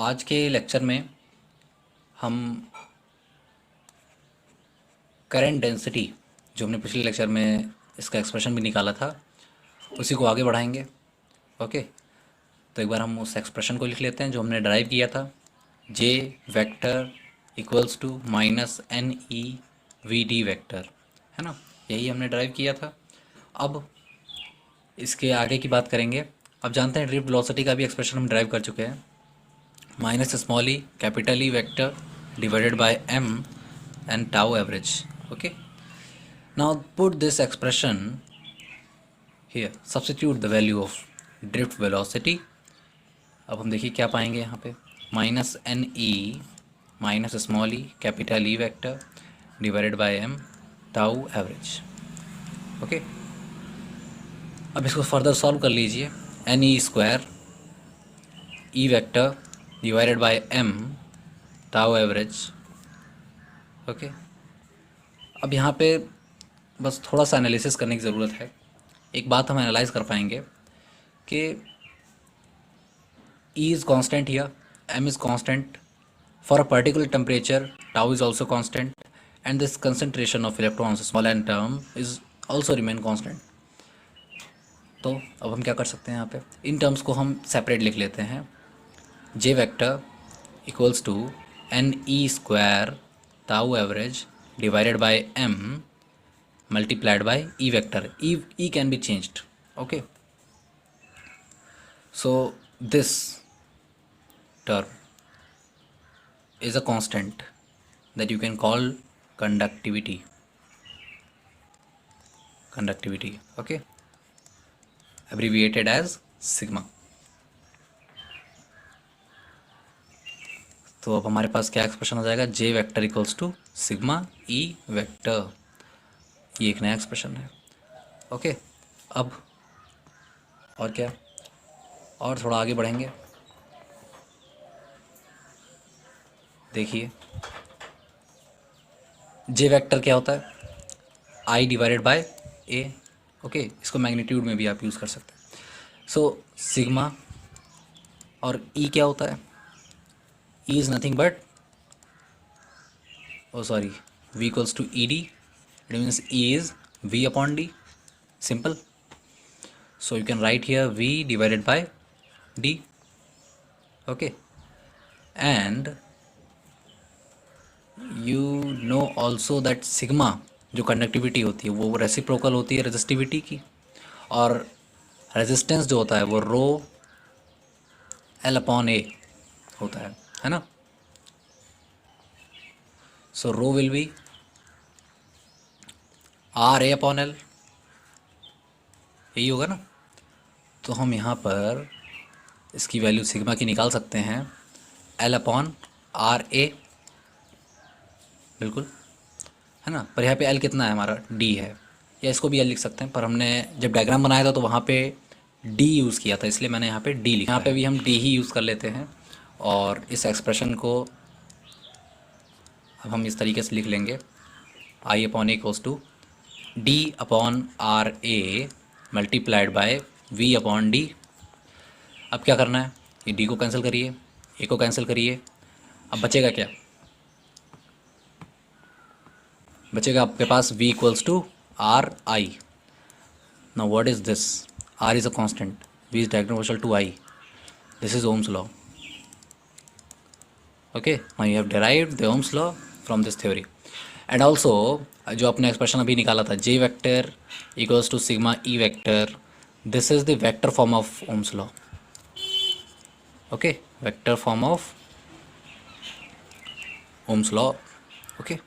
आज के लेक्चर में हम करंट डेंसिटी, जो हमने पिछले लेक्चर में इसका एक्सप्रेशन भी निकाला था, उसी को आगे बढ़ाएंगे। ओके, तो एक बार हम उस एक्सप्रेशन को लिख लेते हैं जो हमने डराइव किया था। J vector equals to minus N E V D vector, है ना, यही हमने डराइव किया था। अब इसके आगे की बात करेंगे। अब जानते हैं ड्रिफ्ट वेलोसिटी का भी एक्सप्रेशन हम ड्राइव कर चुके हैं। Minus small e capital E vector divided by m and tau average. Okay, now put this expression here, substitute the value of drift velocity. अब हम देखिए क्या पाएंगे यहाँ पे, minus N e minus small e capital E vector divided by m tau average. Okay, अब इसको further solve कर लीजिए। N e square e vector divided by m tau average. Okay, अब यहाँ पे बस थोड़ा सा एनालिसिस करने की ज़रूरत है। एक बात हम एनालाइज कर पाएंगे कि E is constant here, M is constant for a particular temperature, tau is also constant and this concentration of electrons small n term is also remain constant. तो अब हम क्या कर सकते हैं, यहाँ पे इन टर्म्स को हम सेपरेट लिख लेते हैं। J vector equals to n e square tau average divided by m multiplied by e vector. E can be changed. Okay, so this term is a constant that you can call conductivity. Okay, abbreviated as sigma. तो अब हमारे पास क्या expression हो जाएगा, J vector equals to sigma E vector. ये एक नया expression है। ओके, अब और क्या, और थोड़ा आगे बढ़ेंगे। देखिए जे वेक्टर क्या होता है, I divided by A. Okay, इसको मैग्नीट्यूड में भी आप यूज़ कर सकते हैं। सो सिग्मा और ई क्या होता है, E is nothing but, oh sorry, V equals to ED. It means E is V upon D. Simple. So you can write here V divided by D. Okay. And you know also that sigma जो conductivity होती है वो reciprocal होती है resistivity की, और resistance जो होता है वो रो एल अपॉन ए होता है ना। So rho will be R A upon L, यही होगा ना। तो हम यहाँ पर इसकी वैल्यू सिग्मा की निकाल सकते हैं, एल अपॉन आर ए, बिल्कुल, है ना। पर यहाँ पे एल कितना है हमारा, डी है, या इसको भी एल लिख सकते हैं, पर हमने जब डायग्राम बनाया था तो वहाँ पे डी यूज़ किया था, इसलिए मैंने यहाँ पे डी लिखा। यहाँ पे भी हम डी ही यूज़ कर लेते हैं, और इस एक्सप्रेशन को अब हम इस तरीके से लिख लेंगे, I upon A cos to D upon R A multiplied by V upon D. अब क्या करना है, ये डी को कैंसिल करिए, ए को कैंसिल करिए, अब बचेगा क्या, बचेगा आपके पास v equals to R I. Now what is this, r is a constant, v is diagonal to i, this is Ohm's law. Okay, now you have derived the Ohm's law from this theory. And also जो अपने expression अभी निकाला था, J vector equals to sigma E vector, this is the vector form of Ohm's law. Okay, vector form of Ohm's law. Okay,